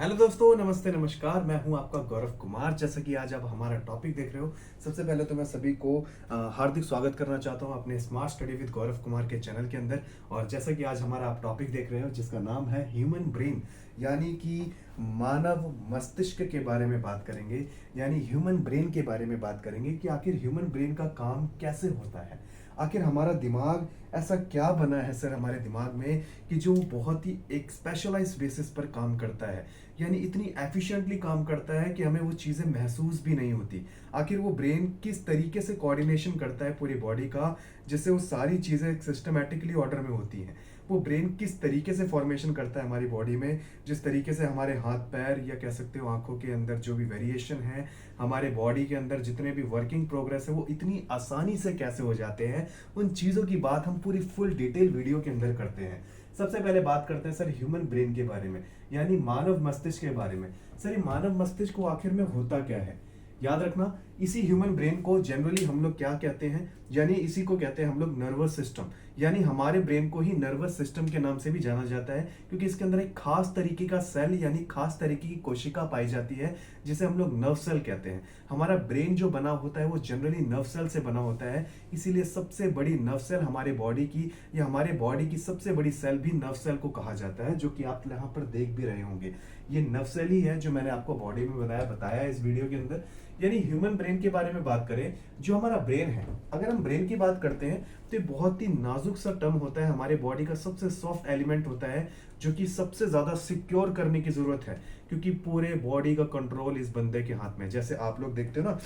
Hello दोस्तों, नमस्ते नमस्कार। मैं हूं आपका गौरव कुमार। जैसा कि आज आप हमारा टॉपिक देख रहे हो, सबसे पहले तो मैं सभी को हार्दिक स्वागत करना चाहता हूं अपने smart study with Gaurav Kumar के चैनल के अंदर। और जैसा कि आज हमारा आप टॉपिक देख रहे हो जिसका नाम है ह्यूमन ब्रेन, यानी कि मानव मस्तिष्क के बारे में बात करेंगे। यानी ह्यूमन ब्रेन के बारे में बात करेंगे कि आखिर ह्यूमन ब्रेन का काम कैसे होता है। आखिर हमारा दिमाग ऐसा क्या बना है सर हमारे दिमाग में कि जो बहुत ही एक स्पेशलाइज बेसिस पर काम करता है, यानी इतनी एफिशिएंटली काम करता है कि हमें वो चीज़ें महसूस भी नहीं होती। आखिर वो ब्रेन किस तरीके से कोऑर्डिनेशन करता है पूरी बॉडी का, जिससे वो सारी चीज़ें सिस्टमेटिकली ऑर्डर में होती हैं। वो ब्रेन किस तरीके से फॉर्मेशन करता है हमारी बॉडी में, जिस तरीके से हमारे हाथ पैर या कह सकते हो आंखों के अंदर जो भी वेरिएशन है, हमारे बॉडी के अंदर जितने भी वर्किंग प्रोग्रेस है वो इतनी आसानी से कैसे हो जाते हैं, उन चीज़ों की बात हम पूरी फुल डिटेल वीडियो के अंदर करते हैं। सबसे पहले बात करते हैं सर ह्यूमन ब्रेन के बारे में, यानी मानव मस्तिष्क के बारे में। सर ये मानव मस्तिष्क को आखिर में होता क्या है, याद रखना। इसी ह्यूमन ब्रेन को जनरली हम लोग क्या कहते हैं, यानी इसी को कहते हैं हम लोग नर्वस सिस्टम। यानी हमारे ब्रेन को ही नर्वस सिस्टम के नाम से भी जाना जाता है, क्योंकि इसके अंदर एक खास तरीके का सेल यानी खास तरीके की कोशिका पाई जाती है, जिसे हम लोग नर्व सेल कहते हैं। हमारा ब्रेन जो बना होता है वो जनरली नर्व सेल से बना होता है, इसीलिए सबसे बड़ी नर्व सेल हमारे बॉडी की या हमारे बॉडी की सबसे बड़ी सेल भी नर्व सेल को कहा जाता है, जो कि आप यहाँ पर देख भी रहे होंगे। ये नर्व सेल ही है जो मैंने आपको बॉडी में बताया इस वीडियो के अंदर। यानी ह्यूमन ब्रेन के बारे में बात करें, जो हमारा ब्रेन है, अगर हम ब्रेन की बात करते हैं तो ये बहुत ही नाजुक सा टर्म होता है, हमारे बॉडी का सबसे सॉफ्ट एलिमेंट होता है, जो कि सबसे ज्यादा सिक्योर करने की जरूरत है, क्योंकि पूरे बॉडी का कंट्रोल इस बंदे के हाथ में। जैसे आप लोग देखते हो ना,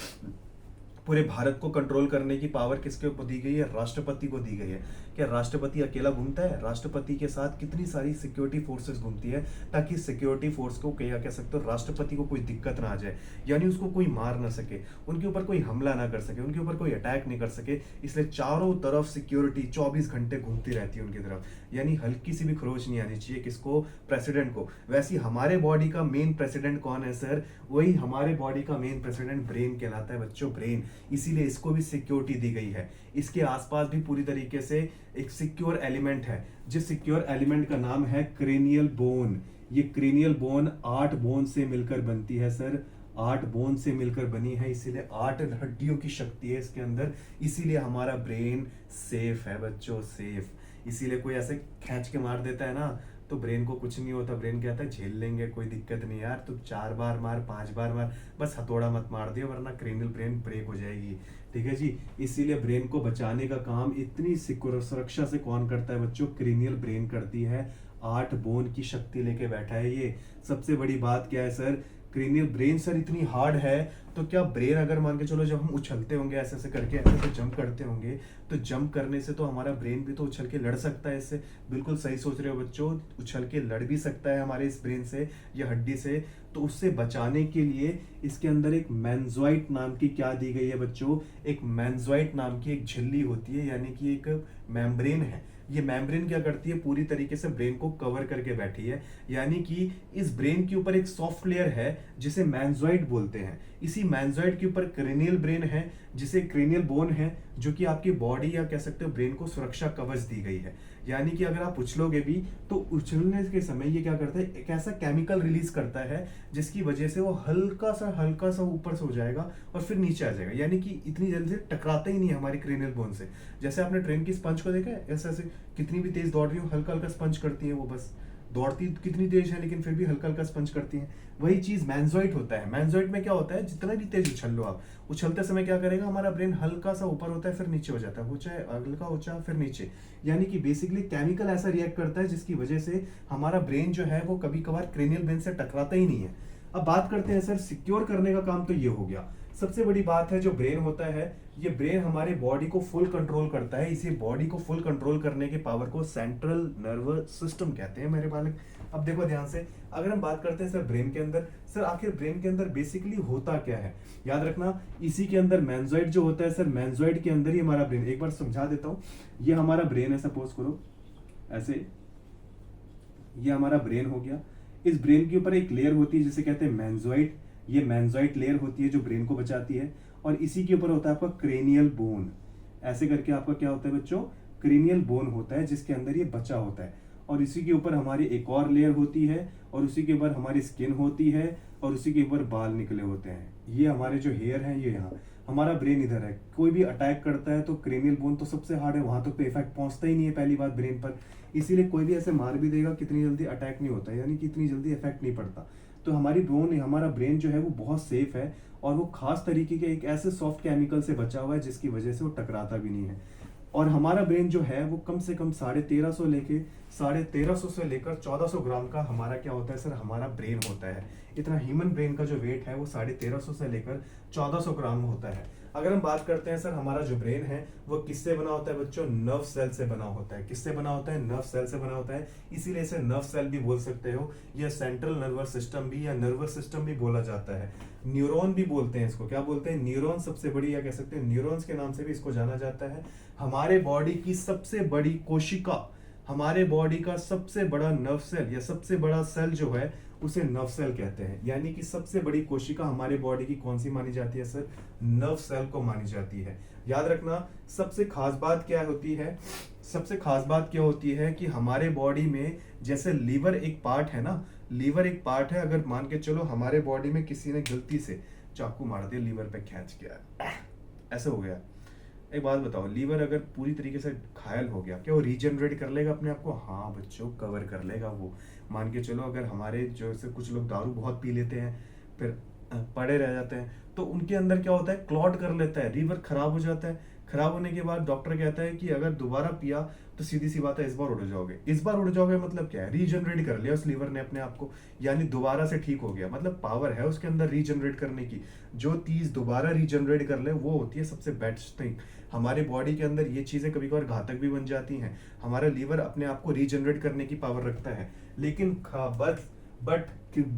पूरे भारत को कंट्रोल करने की पावर किसके ऊपर दी गई है? राष्ट्रपति को दी गई है। क्या राष्ट्रपति अकेला घूमता है? राष्ट्रपति के साथ कितनी सारी सिक्योरिटी फोर्सेस घूमती है, ताकि सिक्योरिटी फोर्स को क्या कह सकते हो, राष्ट्रपति को कोई दिक्कत ना आ जाए, यानी उसको कोई मार ना सके, उनके ऊपर कोई हमला ना कर सके, उनके ऊपर कोई अटैक नहीं कर सके। इसलिए चारों तरफ सिक्योरिटी 24 घंटे घूमती रहती है उनकी तरफ, यानी हल्की सी भी खरोच नहीं आनी चाहिए किसको? प्रेसिडेंट को। वैसे हमारे बॉडी का मेन प्रेसिडेंट कौन है सर? वही हमारे बॉडी का मेन प्रेसिडेंट ब्रेन कहलाता है बच्चों, ब्रेन। इसीलिए इसको भी सिक्योरिटी दी गई है। इसके आसपास भी पूरी तरीके से एक सिक्योर एलिमेंट है, जिस सिक्योर एलिमेंट का नाम है क्रेनियल बोन। ये क्रेनियल बोन 8 बोन से मिलकर बनती है सर, 8 बोन से मिलकर बनी है, इसीलिए 8 हड्डियों की शक्ति है इसके अंदर। इसीलिए हमारा ब्रेन सेफ है बच्चों, सेफ। इसीलिए कोई ऐसे खींच के मार देता है ना, तो ब्रेन को कुछ नहीं होता। ब्रेन कहता है झेल लेंगे, कोई दिक्कत नहीं यार, तू 4 बार मार, 5 बार मार, बस हथौड़ा मत मार दियो वरना क्रेनियल ब्रेन ब्रेक हो जाएगी। ठीक है जी। इसीलिए ब्रेन को बचाने का काम इतनी सुरक्षा से कौन करता है बच्चों? क्रेनियल ब्रेन करती है। 8 बोन की शक्ति लेके बैठा है ये। सबसे बड़ी बात क्या है सर? क्रेनियल ब्रेन सर इतनी हार्ड है, तो क्या ब्रेन अगर मान के चलो जब हम उछलते होंगे ऐसे ऐसे करके, ऐसे ऐसे जंप करते होंगे, तो जंप करने से तो हमारा ब्रेन भी तो उछल के लड़ सकता है इससे। बिल्कुल सही सोच रहे हो बच्चों, उछल के लड़ भी सकता है हमारे इस ब्रेन से या हड्डी से। तो उससे बचाने के लिए इसके अंदर एक मेंजोइट नाम की क्या दी गई है बच्चों? एक मेंजोइट नाम की एक झिल्ली होती है, यानी कि एक मेम्ब्रेन है। ये मेम्ब्रेन क्या करती है? पूरी तरीके से ब्रेन को कवर करके बैठी है, यानी कि इस ब्रेन के ऊपर एक सॉफ्ट लेयर है जिसे मेंजोइट बोलते हैं। इसी मेंजोइट के ऊपर क्रेनियल ब्रेन है, जिसे क्रेनियल बोन है, जो कि आपकी बॉडी या कह सकते हो ब्रेन को सुरक्षा कवच दी गई है। यानी कि अगर आप उछलोगे भी तो उछलने के समय ये क्या करता है? एक ऐसा केमिकल रिलीज करता है जिसकी वजह से वो हल्का सा ऊपर से हो जाएगा और फिर नीचे आ जाएगा, यानी कि इतनी जल्दी से टकराता ही नहीं है हमारी क्रेनियल बोन से। जैसे आपने ट्रेन की स्पंज को देखा है, ऐसे ऐसे कितनी भी तेज दौड़ रही हो, हल्का हल्का स्पंज करती है वो, बस दौड़ती कितनी तेज है लेकिन फिर भी हल्का हल्का स्पंज करती है। वही चीज मेंजोइट होता है। मेंजोइट में क्या होता है? जितना भी तेज उछल लो आप, उछलते समय क्या करेगा? हमारा ब्रेन हल्का सा ऊपर होता है फिर नीचे हो जाता है, ऊंचा हल्का ऊंचा फिर नीचे, यानी कि बेसिकली केमिकल ऐसा रिएक्ट करता है जिसकी वजह से हमारा ब्रेन जो है वो कभी कभार क्रेनियल ब्रेन से टकराता ही नहीं है। अब बात करते हैं सर सिक्योर करने का काम, तो ये हो गया। सबसे बड़ी बात है जो ब्रेन होता है, ये ब्रेन हमारे बॉडी को फुल कंट्रोल करता है। इसी बॉडी को फुल कंट्रोल करने के पावर को सेंट्रल नर्वस सिस्टम कहते हैं मेरे बालक। अब देखो ध्यान से, अगर हम बात करते हैं सर ब्रेन के अंदर, सर आखिर ब्रेन के अंदर बेसिकली होता क्या है, याद रखना। इसी के अंदर मेंजोइड जो होता है सर, मेंजोइड के अंदर ही हमारा ब्रेन, एक बार समझा देता हूं। ये हमारा ब्रेन है, सपोज करो ऐसे, ये हमारा ब्रेन हो गया। इस ब्रेन के ऊपर एक लेयर होती है जिसे कहते हैं मेंजोइड। ये मेंजोइड लेयर होती है जो ब्रेन को बचाती है, और इसी के ऊपर होता है आपका क्रेनियल बोन। ऐसे करके आपका क्या होता है बच्चों? क्रेनियल बोन होता है जिसके अंदर ये बचा होता है। और इसी के ऊपर हमारी एक और लेयर होती है, और उसी के ऊपर हमारी स्किन होती है, और उसी के ऊपर बाल निकले होते हैं। ये हमारे जो हेयर हैं ये यहाँ, हमारा ब्रेन इधर है। कोई भी अटैक करता है तो क्रेनियल बोन तो सबसे हार्ड है, वहां तक तो इफेक्ट पहुंचता ही नहीं है पहली बात ब्रेन पर। इसीलिए कोई भी ऐसे मार भी देगा कितनी जल्दी अटैक नहीं होता, यानी कि इतनी जल्दी इफेक्ट नहीं पड़ता। तो हमारी बोन, हमारा ब्रेन जो है वो बहुत सेफ है, और वो खास तरीके के एक ऐसे सॉफ्ट केमिकल से बचा हुआ है जिसकी वजह से वो टकराता भी नहीं है। और हमारा ब्रेन जो है वो कम से कम 1350 से लेकर 1400 ग्राम का हमारा क्या होता है सर, हमारा ब्रेन होता है। इतना ह्यूमन ब्रेन का जो वेट है वो 1350 से लेकर 1400 ग्राम होता है। अगर हम बात करते हैं सर, हमारा जो ब्रेन है वो किससे बना होता है बच्चों, नर्व सेल से बना होता है। किससे बना होता है, नर्व सेल से बना होता है। इसीलिए इसे नर्व सेल भी बोल सकते हो, या सेंट्रल नर्वस सिस्टम भी, या नर्वस सिस्टम भी बोला जाता है। न्यूरॉन भी बोलते हैं इसको, क्या बोलते हैं, न्यूरॉन सबसे बड़ी, या कह सकते हैं न्यूरॉन्स के नाम से भी इसको जाना जाता है। हमारे बॉडी की सबसे बड़ी कोशिका, हमारे बॉडी का सबसे बड़ा नर्व सेल या सबसे बड़ा सेल जो है उसे नर्व सेल कहते हैं। यानी कि सबसे बड़ी कोशिका हमारे बॉडी की कौन सी मानी जाती है सर, नर्व सेल को मानी जाती है। याद रखना, सबसे खास बात क्या होती है, सबसे खास बात क्या होती है कि हमारे बॉडी में जैसे लीवर एक पार्ट है ना, लीवर एक पार्ट है। अगर मान के चलो हमारे बॉडी में किसी ने गलती से चाकू मार दिया लीवर पे, खींच गया, ऐसे हो गया। एक बात बताओ, लीवर अगर पूरी तरीके से घायल हो गया, क्या वो रीजनरेट कर लेगा अपने आप को? हाँ बच्चों, कवर कर लेगा वो। मान के चलो अगर हमारे जो से कुछ लोग दारू बहुत पी लेते हैं, फिर पड़े रह जाते हैं, तो उनके अंदर क्या होता है, क्लॉट कर लेता है, लीवर खराब हो जाता है। खराब होने के बाद डॉक्टर कहता है कि अगर दोबारा पिया तो सीधी सी बात है, इस बार उड़ जाओगे। इस बार उड़ जाओगे मतलब क्या है, रीजनरेट कर लिया उस लीवर ने अपने आप को, यानी दोबारा से ठीक हो गया। मतलब पावर है उसके अंदर रीजनरेट करने की। जो चीज दोबारा रीजनरेट कर ले वो होती है सबसे बेस्ट थिंग। हमारे बॉडी के अंदर ये चीजें कभी कभार घातक भी बन जाती हैं। हमारा लीवर अपने आप को रीजनरेट करने की पावर रखता है, लेकिन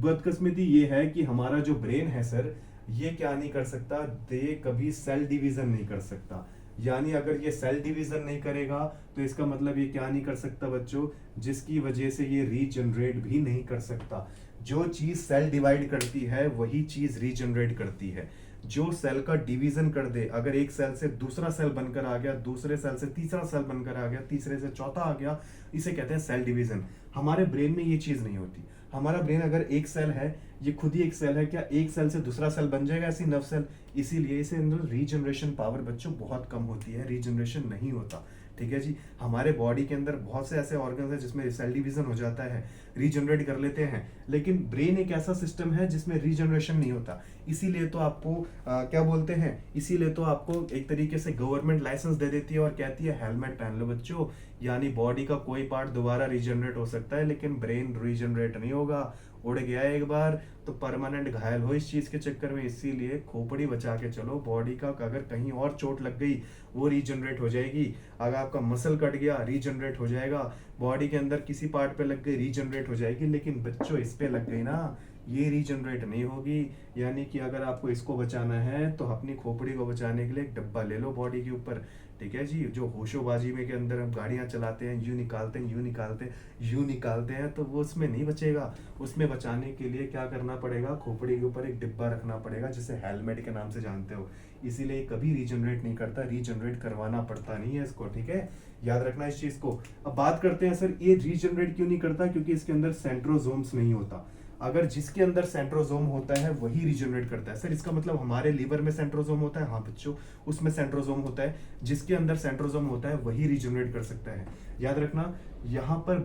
बदकिस्मती ये है कि हमारा जो ब्रेन है सर, ये क्या नहीं कर सकता, दे कभी सेल डिवीजन नहीं कर सकता। यानी अगर ये सेल डिवीजन नहीं करेगा तो इसका मतलब ये क्या नहीं कर सकता बच्चों, जिसकी वजह से ये रीजनरेट भी नहीं कर सकता। जो चीज सेल डिवाइड करती है वही चीज रीजनरेट करती है। जो सेल का डिवीजन कर दे, अगर एक सेल से दूसरा सेल बनकर आ गया, दूसरे सेल से तीसरा सेल बनकर आ गया, तीसरे से चौथा आ गया, इसे कहते हैं सेल डिवीजन। हमारे ब्रेन में ये चीज नहीं होती। हमारा ब्रेन अगर एक सेल है, ये खुद ही एक सेल है, क्या एक सेल से दूसरा सेल बन जाएगा ऐसी नर्व सेल? इसीलिए इसे अंदर रीजनरेशन पावर बच्चों बहुत कम होती है, रीजनरेशन नहीं होता। ठीक है जी। हमारे बॉडी के अंदर बहुत से ऐसे ऑर्गन्स हैं जिसमें सेल डिवीजन हो जाता है, रीजनरेट कर लेते हैं, लेकिन ब्रेन एक ऐसा सिस्टम है जिसमें रीजनरेशन नहीं होता। इसीलिए तो आपको क्या बोलते हैं, इसीलिए तो आपको एक तरीके से गवर्नमेंट लाइसेंस दे देती है और कहती है हेलमेट पहन लो बच्चों। यानी बॉडी का कोई पार्ट दोबारा रीजनरेट हो सकता है, लेकिन ब्रेन रीजनरेट नहीं होगा। उड़ गया एक बार तो परमानेंट घायल हो इस चीज के चक्कर में। इसीलिए खोपड़ी बचा के चलो। बॉडी का अगर कहीं और चोट लग गई वो रीजनरेट हो जाएगी। अगर आपका मसल कट गया रीजनरेट हो जाएगा। बॉडी के अंदर किसी पार्ट पे लग गई रीजनरेट हो जाएगी, लेकिन बच्चों इस पे लग गई ना, ये रीजनरेट नहीं होगी। यानी कि अगर आपको इसको बचाना है तो अपनी खोपड़ी को बचाने के लिए एक डब्बा ले लो बॉडी के ऊपर। ठीक है जी। जो होशोबाजी में के अंदर हम गाड़ियां चलाते हैं, यूं निकालते हैं, यूं निकालते हैं, यूं निकालते हैं, तो वो उसमें नहीं बचेगा। उसमें बचाने के लिए क्या करना पड़ेगा, खोपड़ी के ऊपर एक डिब्बा रखना पड़ेगा, जिसे हेलमेट के नाम से जानते हो। इसीलिए कभी रीजनरेट नहीं करता, रीजनरेट करवाना पड़ता नहीं है इसको। ठीक है, याद रखना इस चीज को। अब बात करते हैं सर, ये रीजनरेट क्यों नहीं करता? क्योंकि इसके अंदर सेंट्रोसोम्स नहीं होता। अगर जिसके अंदर सेंट्रोसोम होता है वही रीजनरेट करता है। सर इसका मतलब हमारे लीवर में सेंट्रोसोम होता है? हाँ बच्चों, उसमें सेंट्रोसोम होता है। जिसके अंदर सेंट्रोसोम होता है वही रीजनरेट कर सकता है। याद रखना, यहाँ पर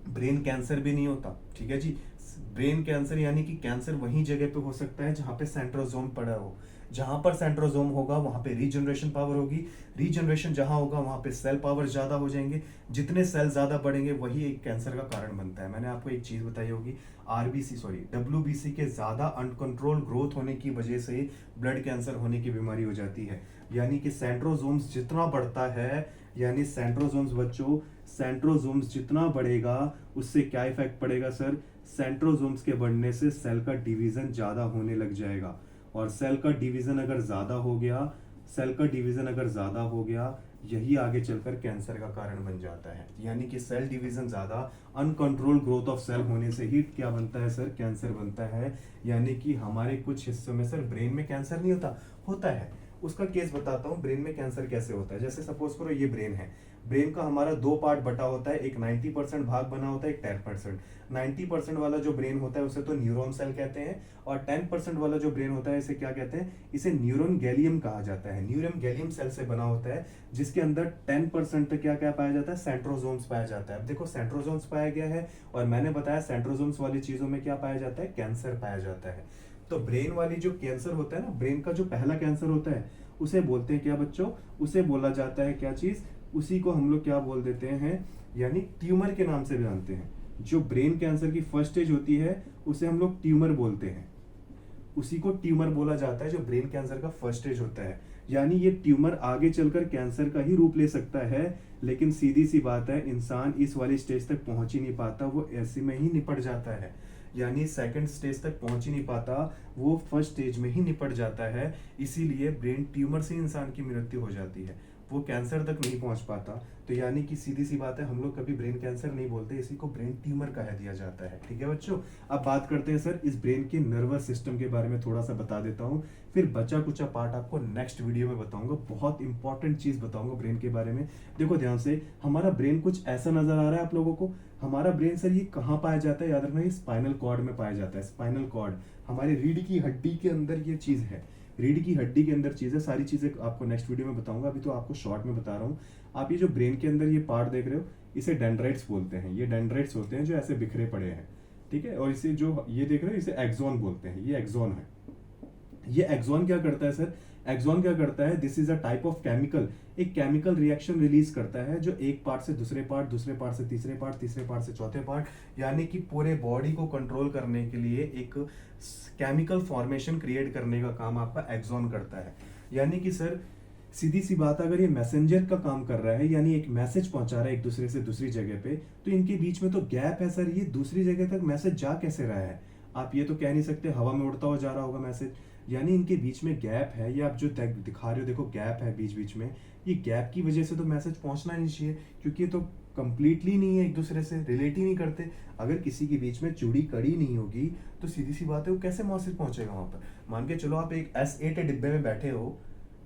ब्रेन कैंसर भी नहीं होता। ठीक है जी। ब्रेन कैंसर यानी कि कैंसर वही जगह पे हो सकता है जहां पे सेंट्रोसोम पड़ा हो। जहां पर सेंट्रोसोम होगा वहां पे रीजनरेशन पावर होगी। रीजनरेशन जहां होगा वहां पे सेल पावर ज्यादा हो जाएंगे। जितने सेल ज्यादा बढ़ेंगे वही एक कैंसर का कारण बनता है। मैंने आपको एक चीज बताई होगी, डब्ल्यूबीसी के ज्यादा अनकंट्रोल ग्रोथ होने की वजह से ब्लड कैंसर होने की बीमारी हो जाती है। यानी कि सेंट्रोसोम्स जितना बढ़ता है, यानी सेंट्रोसोम्स बच्चों, सेंट्रोसोम्स जितना बढ़ेगा उससे क्या इफेक्ट पड़ेगा सर? सेंट्रोसोम्स के बढ़ने से सेल का डिवीजन ज्यादा होने लग जाएगा। और सेल का डिवीजन अगर ज्यादा हो गया, यही आगे चलकर कैंसर का कारण बन जाता है। यानी कि सेल डिवीजन ज्यादा, अनकंट्रोल ग्रोथ ऑफ सेल होने से ही क्या बनता है सर? कैंसर बनता है। यानी कि हमारे कुछ हिस्सों में सर ब्रेन में कैंसर नहीं होता है। उसका केस बताता हूँ, ब्रेन में कैंसर कैसे होता है। जैसे सपोज करो ये ब्रेन है, ब्रेन का हमारा दो पार्ट बटा होता है, एक 90% भाग बना होता है, एक 10%। 90% वाला जो ब्रेन होता है उसे तो न्यूरॉन सेल कहते हैं, और 10% वाला जो ब्रेन होता है इसे क्या कहते हैं, इसे न्यूरॉन गैलियम कहा जाता है। न्यूरॉन गैलियम सेल से बना होता है, जिसके अंदर 10% तक क्या क्या पाया जाता है, सेंट्रोसोम्स पाया जाता है। अब देखो सेंट्रोसोम्स पाया गया है, और मैंने बताया सेंट्रोसोम्स वाली चीजों में क्या पाया जाता है, कैंसर पाया जाता है। तो ब्रेन वाली जो कैंसर होता है ना, ब्रेन का जो पहला कैंसर होता है उसे बोलते हैं क्या बच्चों, उसे बोला जाता है क्या चीज, उसी को हम लोग क्या बोल देते हैं, यानी ट्यूमर के नाम से जानते हैं। जो ब्रेन कैंसर की फर्स्ट स्टेज होती है उसे हम लोग ट्यूमर बोलते हैं, उसी को ट्यूमर बोला जाता है जो ब्रेन कैंसर का फर्स्ट स्टेज होता है। यानी ये ट्यूमर आगे चलकर कैंसर का ही रूप ले सकता है, लेकिन सीधी सी बात है इंसान इस वाली स्टेज तक पहुंच ही नहीं पाता, वो ऐसे में ही निपट जाता है। यानी सेकंड स्टेज तक पहुंच ही नहीं पाता, वो फर्स्ट स्टेज में ही निपट जाता है। इसीलिए ब्रेन ट्यूमर से इंसान की मृत्यु हो जाती है, वो कैंसर तक नहीं पहुंच पाता। तो यानी कि सीधी सी बात है, हम लोग कभी ब्रेन कैंसर नहीं बोलते, इसी को ब्रेन ट्यूमर कह दिया जाता है। ठीक है बच्चों, अब बात करते हैं सर इस ब्रेन के नर्वस सिस्टम के बारे में, थोड़ा सा बता देता हूँ, फिर बचा कुचा पार्ट आपको नेक्स्ट वीडियो में बताऊंगा। बहुत इंपॉर्टेंट चीज बताऊंगा ब्रेन के बारे में। देखो ध्यान से, हमारा ब्रेन कुछ ऐसा नजर आ रहा है आप लोगों को। हमारा ब्रेन सर ये कहाँ पाया जाता है, याद रखना, ये स्पाइनल कॉर्ड में पाया जाता है। स्पाइनल कॉर्ड हमारी रीढ़ की हड्डी के अंदर ये चीज है, रीढ़ की हड्डी के अंदर चीज है। सारी चीजें आपको नेक्स्ट वीडियो में बताऊंगा, अभी तो आपको शॉर्ट में बता रहा हूँ। आप ये जो ब्रेन के अंदर ये पार्ट देख रहे हो, इसे डेंड्राइट्स बोलते हैं। ये डेंड्राइट्स होते हैं जो ऐसे बिखरे पड़े हैं, ठीक है। और इसे जो ये देख रहे हो, इसे एक्सॉन बोलते हैं, ये एक्सॉन है। ये एक्सॉन क्या करता है सर, एक्सॉन क्या करता है, this is a type of chemical, एक केमिकल रिएक्शन रिलीज करता है जो एक पार्ट से दूसरे पार्ट, दूसरे पार्ट से तीसरे पार्ट, तीसरे पार्ट से चौथे पार्ट, यानी कि पूरे बॉडी को कंट्रोल करने के लिए एक केमिकल फॉर्मेशन क्रिएट करने का काम आपका एक्सॉन करता है। यानी कि सर सीधी सी बात, अगर ये मैसेंजर का काम कर रहा है, यानी एक मैसेज पहुंचा रहा है एक दूसरे से दूसरी जगह पे, तो इनके बीच में तो गैप है सर, ये दूसरी जगह तक मैसेज जा कैसे रहा है। आप ये तो कह नहीं सकते हवा में उड़ता हुआ जा रहा होगा मैसेज, यानी इनके बीच में गैप है। ये आप जो दिखा रहे हो, देखो गैप है बीच बीच में, ये गैप की वजह से तो मैसेज पहुंचना नहीं चाहिए, क्योंकि ये तो कंप्लीटली नहीं है, एक दूसरे से रिलेट ही नहीं करते। अगर किसी के बीच में चूड़ी कड़ी नहीं होगी तो सीधी सी बात है वो कैसे मैसेज पहुंचेगा वहां पर। मान के चलो आप एक S8 डिब्बे में बैठे हो,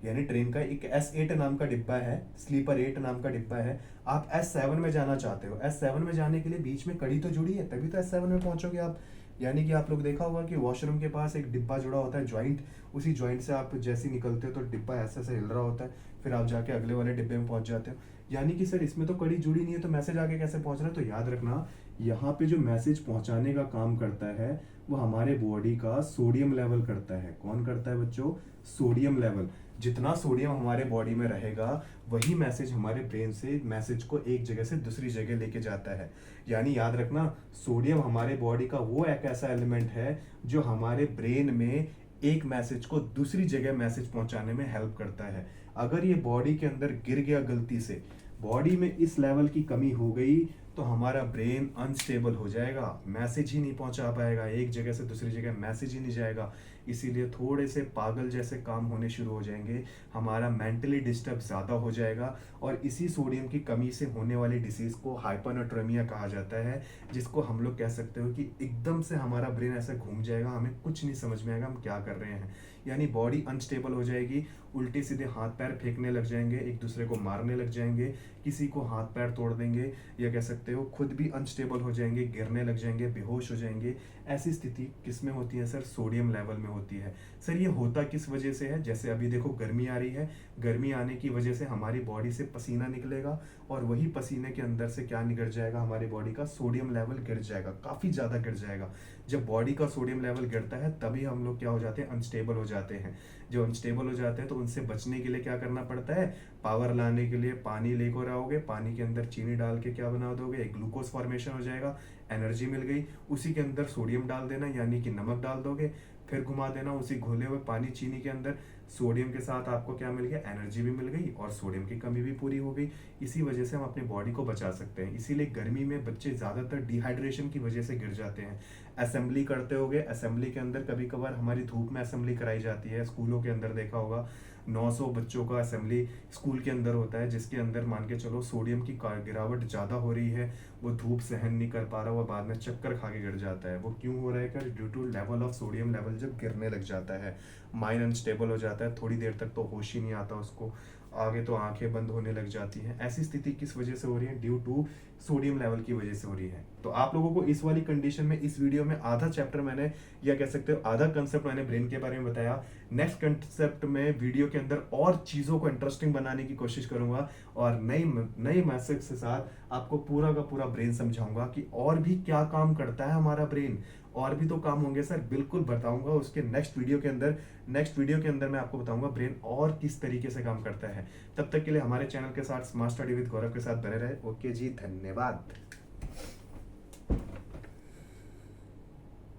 यानी ट्रेन का एक S8 नाम का डिब्बा है, स्लीपर 8 नाम का डिब्बा है, आप S7 में जाना चाहते हो। S7 में जाने के लिए बीच में कड़ी तो जुड़ी है, तभी तो S7 में पहुंचोगे आप। यानी कि आप लोग देखा होगा कि वॉशरूम के पास एक डिब्बा जुड़ा होता है, ज्वाइंट, उसी ज्वाइंट से आप जैसे ही निकलते हो तो डिब्बा ऐसे ऐसे हिल रहा होता है, फिर आप जाके अगले वाले डिब्बे में पहुंच जाते हो। यानी कि सर इसमें तो कड़ी जुड़ी नहीं है, तो मैसेज आगे कैसे पहुंच रहा है। तो याद रखना, यहाँ पे जो मैसेज पहुंचाने का काम करता है वो हमारे बॉडी का सोडियम लेवल करता है। कौन करता है बच्चों, सोडियम लेवल। जितना सोडियम हमारे बॉडी में रहेगा, वही मैसेज हमारे ब्रेन से मैसेज को एक जगह से दूसरी जगह लेके जाता है। यानी याद रखना, सोडियम हमारे बॉडी का वो एक ऐसा एलिमेंट है जो हमारे ब्रेन में एक मैसेज को दूसरी जगह मैसेज पहुंचाने में हेल्प करता है। अगर ये बॉडी के अंदर गिर गया गलती से, बॉडी में इस लेवल की कमी हो गई, तो हमारा ब्रेन अनस्टेबल हो जाएगा, मैसेज ही नहीं पहुंचा पाएगा, एक जगह से दूसरी जगह मैसेज ही नहीं जाएगा। इसीलिए थोड़े से पागल जैसे काम होने शुरू हो जाएंगे, हमारा मेंटली डिस्टर्ब ज़्यादा हो जाएगा, और इसी सोडियम की कमी से होने वाली डिसीज़ को हाइपरनेट्रेमिया कहा जाता है, जिसको हम लोग कह सकते हो कि एकदम से हमारा ब्रेन ऐसे घूम जाएगा, हमें कुछ नहीं समझ में आएगा हम क्या कर रहे हैं। यानी बॉडी अनस्टेबल हो जाएगी, उल्टे सीधे हाथ पैर फेंकने लग जाएंगे, एक दूसरे को मारने लग जाएंगे, किसी को हाथ पैर तोड़ देंगे, या कह सकते हो खुद भी अनस्टेबल हो जाएंगे, गिरने लग जाएंगे, बेहोश हो जाएंगे। ऐसी स्थिति किस में होती है सर, सोडियम लेवल में होती है। सर ये होता किस वजह से है, जैसे अभी देखो गर्मी आ रही है, गर्मी आने की वजह से हमारी बॉडी से पसीना निकलेगा, और वही पसीने के अंदर से क्या निकल जाएगा, हमारी बॉडी का सोडियम लेवल गिर जाएगा, काफ़ी ज़्यादा गिर जाएगा। जब बॉडी का सोडियम लेवल गिरता है तभी हम लोग क्या हो जाते हैं, अनस्टेबल हो जाते हैं। जो अनस्टेबल हो जाते हैं तो उनसे बचने के लिए क्या करना पड़ता है, पावर लाने के लिए पानी लेकर आओगे, पानी के अंदर चीनी डाल के क्या बना दोगे, एक ग्लूकोज फॉर्मेशन हो जाएगा, एनर्जी मिल गई। उसी के अंदर सोडियम डाल देना, यानी कि नमक डाल दोगे, फिर घुमा देना उसी घोले हुए पानी चीनी के अंदर, सोडियम के साथ आपको क्या मिल गया, एनर्जी भी मिल गई और सोडियम की कमी भी पूरी हो गई। इसी वजह से हम अपनी बॉडी को बचा सकते हैं। इसीलिए गर्मी में बच्चे ज़्यादातर डिहाइड्रेशन की वजह से गिर जाते हैं। असेंबली करते होगे, असेंबली के अंदर कभी कभार हमारी धूप में असेंबली कराई जाती है, स्कूलों के अंदर देखा होगा 900 बच्चों का असेंबली स्कूल के अंदर होता है, जिसके अंदर मान के चलो सोडियम की गिरावट ज़्यादा हो रही है, वो धूप सहन नहीं कर पा रहा, वो बाद में चक्कर खा के गिर जाता है। वो क्यों हो रहा है, कर due to level of sodium level जब गिरने लग जाता है, माइंड अनस्टेबल हो जाता है, थोड़ी देर तक तो होश ही नहीं आता उसको, आगे तो आंखें बंद होने लग जाती हैं। ऐसी स्थिति किस वजह से हो रही है? ड्यू टू सोडियम लेवल की वजह से हो रही है। तो आप लोगों को इस वाली कंडीशन में इस वीडियो में आधा चैप्टर मैंने, या कह सकते हो आधा कंसेप्ट मैंने ब्रेन के बारे में बताया। नेक्स्ट कंसेप्ट में वीडियो के अंदर और चीजों को इंटरेस्टिंग बनाने की कोशिश करूंगा और नई नई मैसेज के साथ आपको पूरा का पूरा ब्रेन समझाऊंगा कि और भी क्या काम करता है हमारा ब्रेन, और भी तो काम होंगे सर, बिल्कुल बताऊंगा उसके नेक्स्ट वीडियो के अंदर। नेक्स्ट वीडियो के अंदर मैं आपको बताऊंगा ब्रेन और किस तरीके से काम करता है। तब तक के लिए हमारे चैनल के साथ स्मार्ट स्टडी विद गौरव के साथ बने रहे। ओके जी, धन्यवाद।